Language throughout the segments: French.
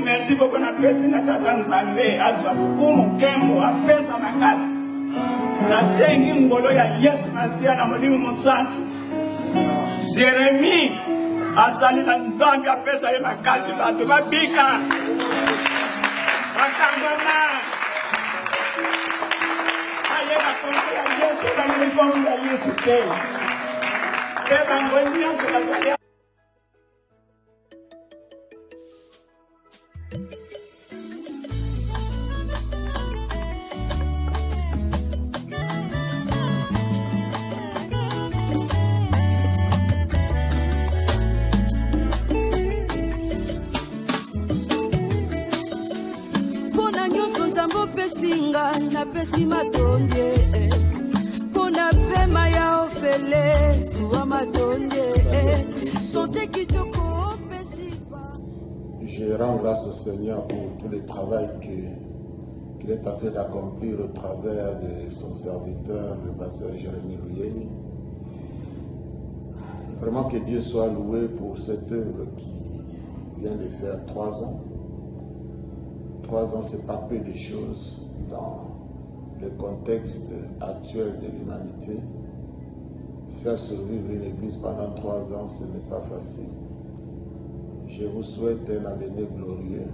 merci beaucoup na pesi na tata Nzambe azwa bukumu kembo apesa makasi na sengi ngolo ya Yesu Masia na Molimo Musantu Jeremie asali na Nzambe apesa ye makasi bato babika bakangana aye bakongo ya Yesu na uniforme ya Yesu te bango nyonso bazali. Singa na pesi matonde pona pema ya ofele suwa matonde sonte kitoko pesiba. Je rends grâce au Seigneur pour tout le travail qu'il est en train d'accomplir au travers de son serviteur, le pasteur Jérémie Ruyeni. Vraiment que Dieu soit loué pour cette œuvre qui vient de faire 3 ans. 3 ans, c'est pas peu de choses dans le contexte actuel de l'humanité. Faire survivre une église pendant 3 ans, ce n'est pas facile. Je vous souhaite un avenir glorieux.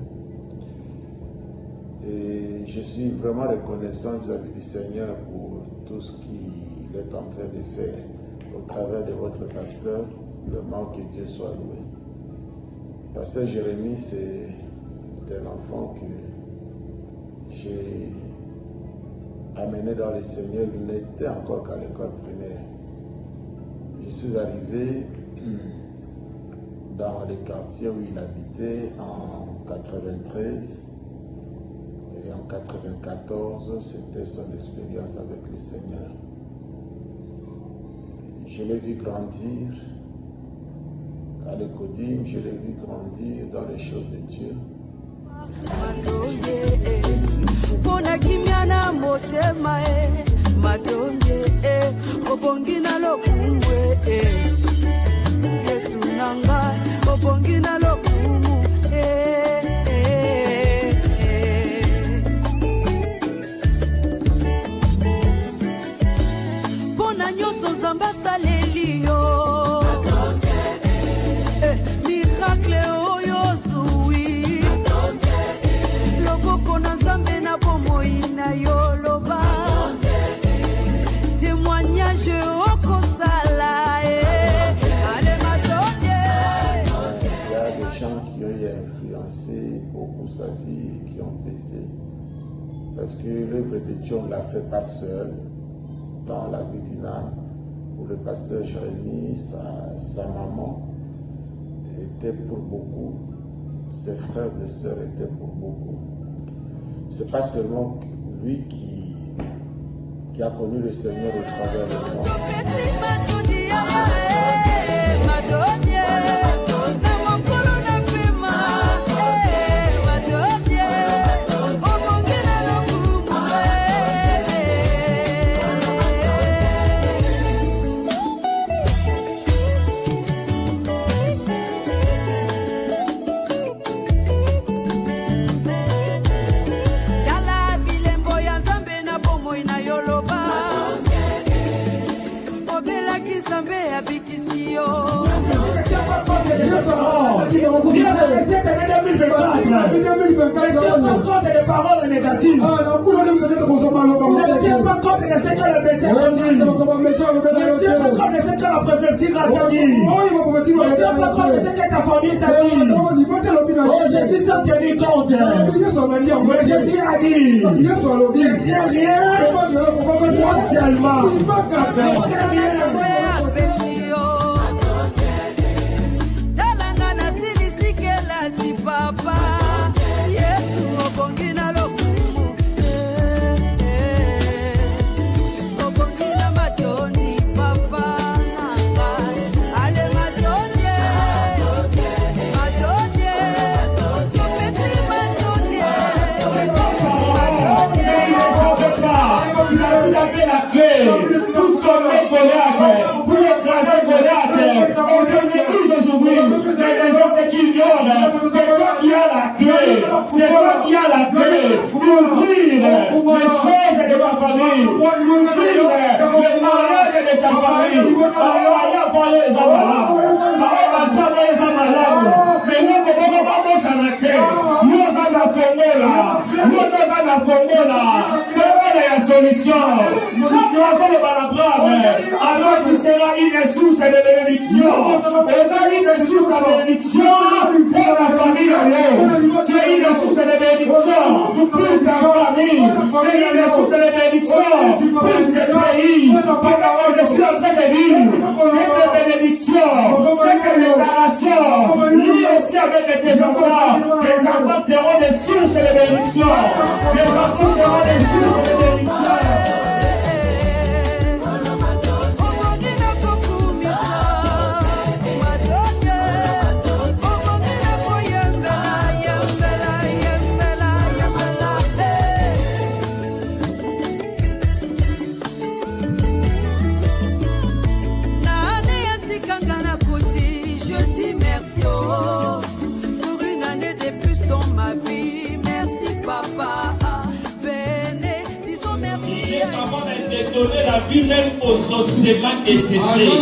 Et je suis vraiment reconnaissant vis-à-vis du Seigneur pour tout ce qu'il est en train de faire au travers de votre pasteur. Vraiment que Dieu soit loué. Pasteur Jérémie, c'est un enfant que j'ai amené dans le Seigneur. Il n'était encore qu'à l'école primaire. Je suis arrivé dans le quartier où il habitait en 93 et en 94, c'était son expérience avec le Seigneur. Je l'ai vu grandir à l'Écodim, je l'ai vu grandir dans les choses de Dieu. Pona kimyana motema matonge obongina lokumwe Yesu nanga obongina lokumu Pona nyoso zamba salelio miracle oyozui loboko na Nzambe na bomoi na yoloba témoignage okosala ale matonge. Il y a des gens qui ont influencé beaucoup sa vie et qui ont pesé parce que l'œuvre de Dieu on ne l'a fait pas seul dans la vie d'une âme. Pour le pasteur Jérémie, sa maman était pour beaucoup, ses frères et sœurs étaient pour beaucoup. C'est pas seulement lui qui a connu le Seigneur au travers de moi. Cette année 2024, ne tiens pas compte des paroles négatives. Ne tiens pas compte de ce que le médecin a dit. Ne tiens pas compte de ce que la préfecture a dit. Ne tiens pas compte de ce que ta famille t'a dit. Oh, Jésus s'en tenu compte. Mais Jésus a dit, ne tiens rien, moi seulement. Ne tiens rien. Papa, Yesu obongina lokumu, obongina matoni, papa nanga, ale matoni, sopesi matoni, Vous avez la clé, tout comme les collègues. famille. Vive le mariage de ta famille. Mais nous, comment on va s'arrêter? Nous, on a formé là. C'est la solution. Alors tu seras une source de bénédiction. Une source de bénédiction pour ta famille. Tu es une source de bénédiction pour ta famille. C'est une source de bénédiction pour ce pays. Je suis en train de dire, cette bénédiction, cette déclaration, liée aussi avec tes enfants. Les enfants seront des sources de bénédiction. Les enfants seront des sources de bénédiction. Donner la vie même aux ossements desséchés.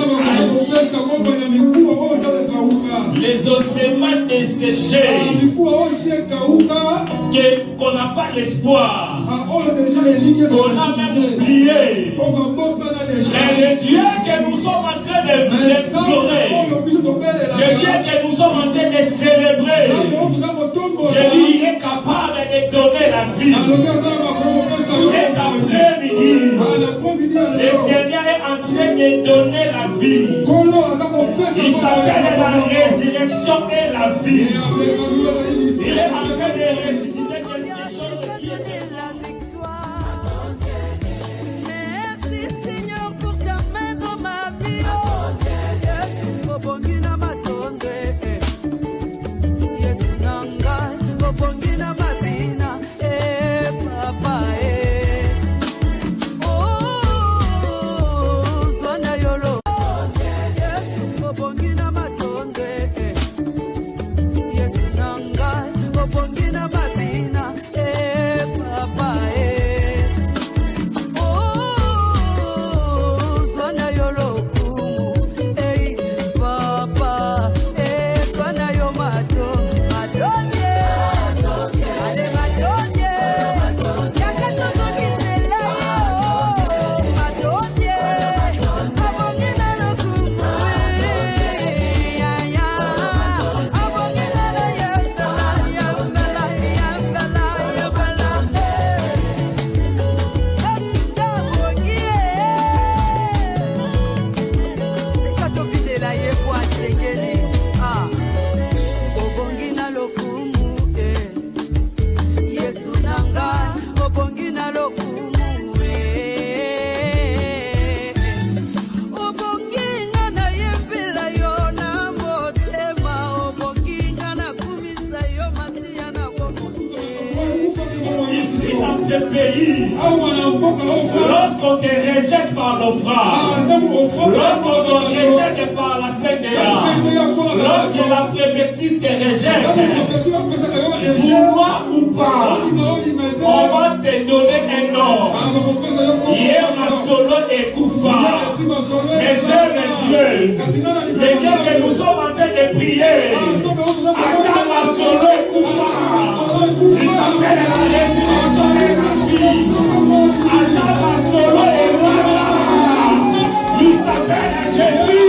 Les ossements desséchés qu'on n'a pas l'espoir, qu'on a même oublié. Mais le Dieu que nous sommes en train d'explorer, le Dieu que nous sommes en train de célébrer, je dis, il est capable de donner la vie. Cet après-midi, le Seigneur est en train de donner la vie. Il s'appelle la résurrection et la vie. Il est en train de ressusciter quelque chose. Merci Seigneur pour ta main dans ma vie. Yes, Nanga, Bobongina Mabina, Papa. Lorsqu'on te rejette par l'offrande, lorsqu'on te rejette par la CDA, lorsque la préfecture te rejette, vouloir ou pas, on va te donner un nom. Hier, ma solo est Koufa. Mais j'aime Dieu. Le Dieu que nous sommes en train de prier. Attends, ma solo est Koufa. Il s'appelle la résurrection et la vie. Attends, solo et voilà. Il s'appelle Jésus.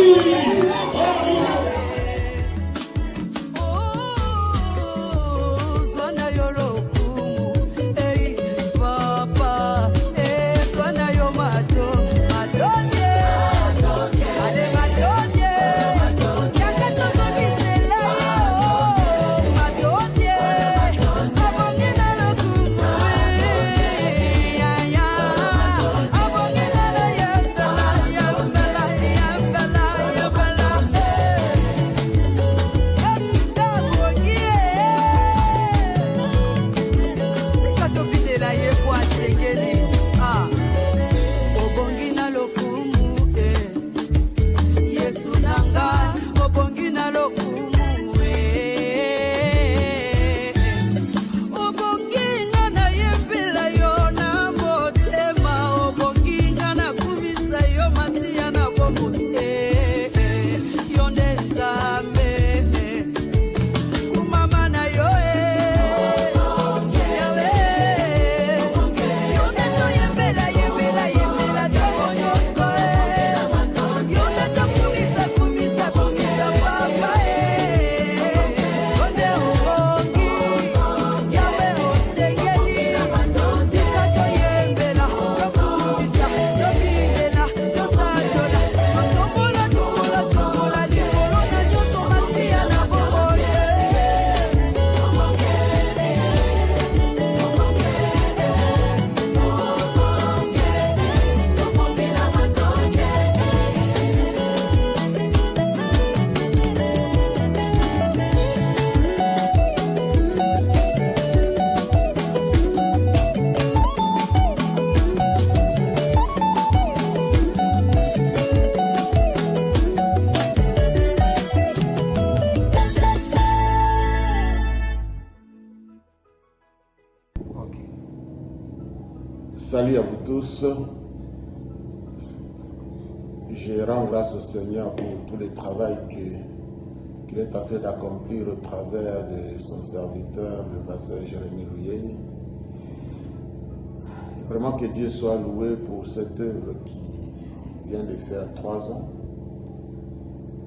Salut à vous tous. Je rends grâce au Seigneur pour tout le travail qu'il est en train d'accomplir au travers de son serviteur, le pasteur Jérémie Louyé. Vraiment que Dieu soit loué pour cette œuvre qui vient de faire 3 ans.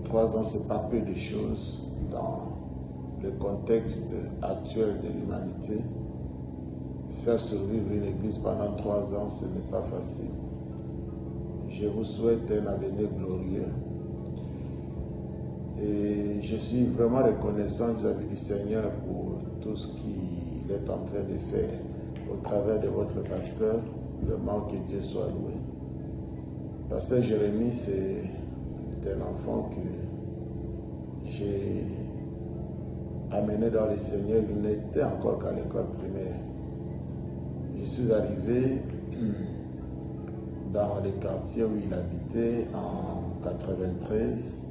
3 ans, c'est pas peu de choses dans le contexte actuel de l'humanité. Faire survivre une église pendant 3 ans, ce n'est pas facile. Je vous souhaite un avenir glorieux. Et je suis vraiment reconnaissant vis-à-vis du Seigneur pour tout ce qu'il est en train de faire au travers de votre pasteur. Vraiment que Dieu soit loué. Pasteur Jérémie, c'est un enfant que j'ai amené dans le Seigneur. Il n'était encore qu'à l'école primaire. Je suis arrivé dans le quartier où il habitait en 93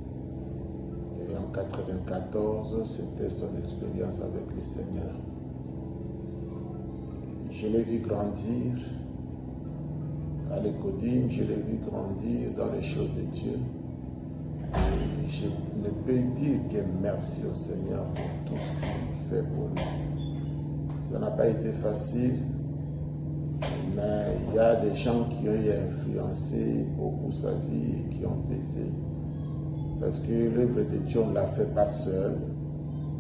et en 94, c'était son expérience avec le Seigneur. Je l'ai vu grandir à l'Écodime, je l'ai vu grandir dans les choses de Dieu. Et je ne peux dire que merci au Seigneur pour tout ce qu'il fait pour lui. Ça n'a pas été facile. Mais il y a des gens qui ont influencé beaucoup sa vie et qui ont pesé. Parce que l'œuvre de Dieu, on ne la fait pas seul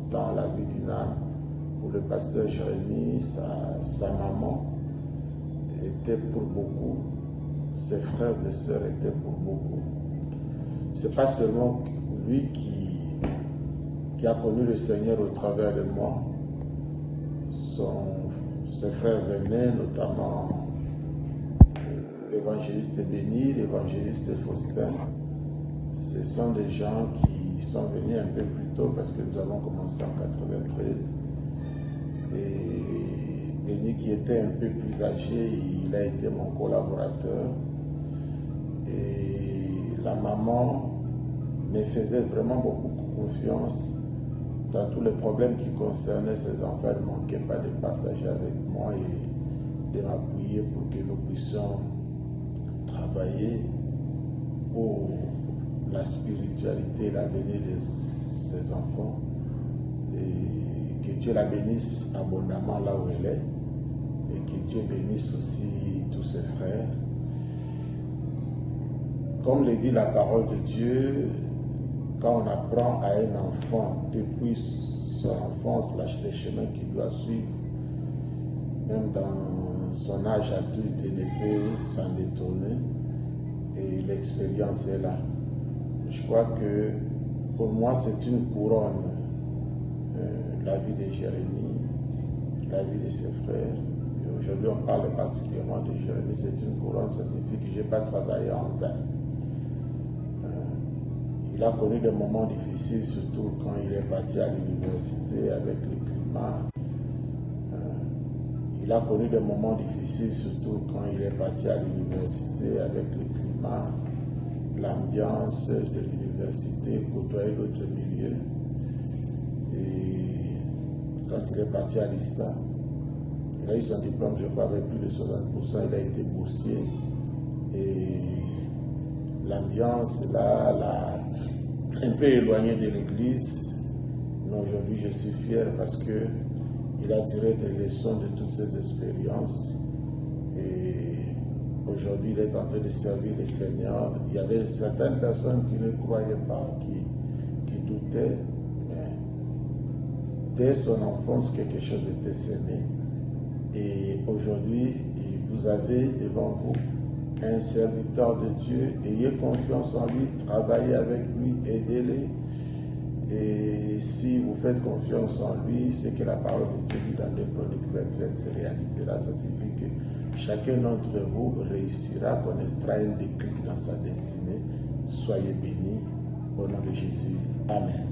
dans la vie d'une âme. Pour le pasteur Jérémie, sa maman était pour beaucoup. Ses frères et sœurs étaient pour beaucoup. Ce n'est pas seulement lui qui a connu le Seigneur au travers de moi. Ses frères aînés, notamment l'évangéliste Béni, l'évangéliste Faustin, ce sont des gens qui sont venus un peu plus tôt parce que nous avons commencé en 93. Et Béni, qui était un peu plus âgé, il a été mon collaborateur. Et la maman me faisait vraiment beaucoup confiance dans tous les problèmes qui concernaient ses enfants. Elle ne manquait pas de partager avec moi et de m'appuyer pour que nous puissions travailler pour la spiritualité et l'avenir de ses enfants. Et que Dieu la bénisse abondamment là où elle est. Et que Dieu bénisse aussi tous ses frères. Comme le dit la parole de Dieu, quand on apprend à un enfant depuis son enfance les chemins qu'il doit suivre, même dans son âge adulte, il ne peut s'en détourner et l'expérience est là. Je crois que pour moi c'est une couronne, la vie de Jérémie, la vie de ses frères. Et aujourd'hui on parle particulièrement de Jérémie, c'est une couronne, ça signifie que je n'ai pas travaillé en vain. Il a connu des moments difficiles, surtout quand il est parti à l'université avec le climat. Il a connu des moments difficiles, surtout quand il est parti à l'université avec le climat, l'ambiance de l'université, côtoyer d'autres milieux. Et quand il est parti à l'ISTA, il a eu son diplôme, je crois, avec plus de 60%, il a été boursier. Et l'ambiance là, un peu éloigné de l'église, mais aujourd'hui je suis fier parce que il a tiré des leçons de toutes ces expériences et aujourd'hui il est en train de servir le Seigneur. Il y avait certaines personnes qui ne croyaient pas, qui doutaient, mais dès son enfance quelque chose était semé et aujourd'hui vous avez devant vous un serviteur de Dieu, ayez confiance en lui, travaillez avec lui, aidez-le. Et si vous faites confiance en lui, c'est que la parole de Dieu dit dans 2 Chroniques 20 se réalisera. Ça signifie que chacun d'entre vous réussira, connaîtra un déclic dans sa destinée. Soyez bénis au nom de Jésus. Amen.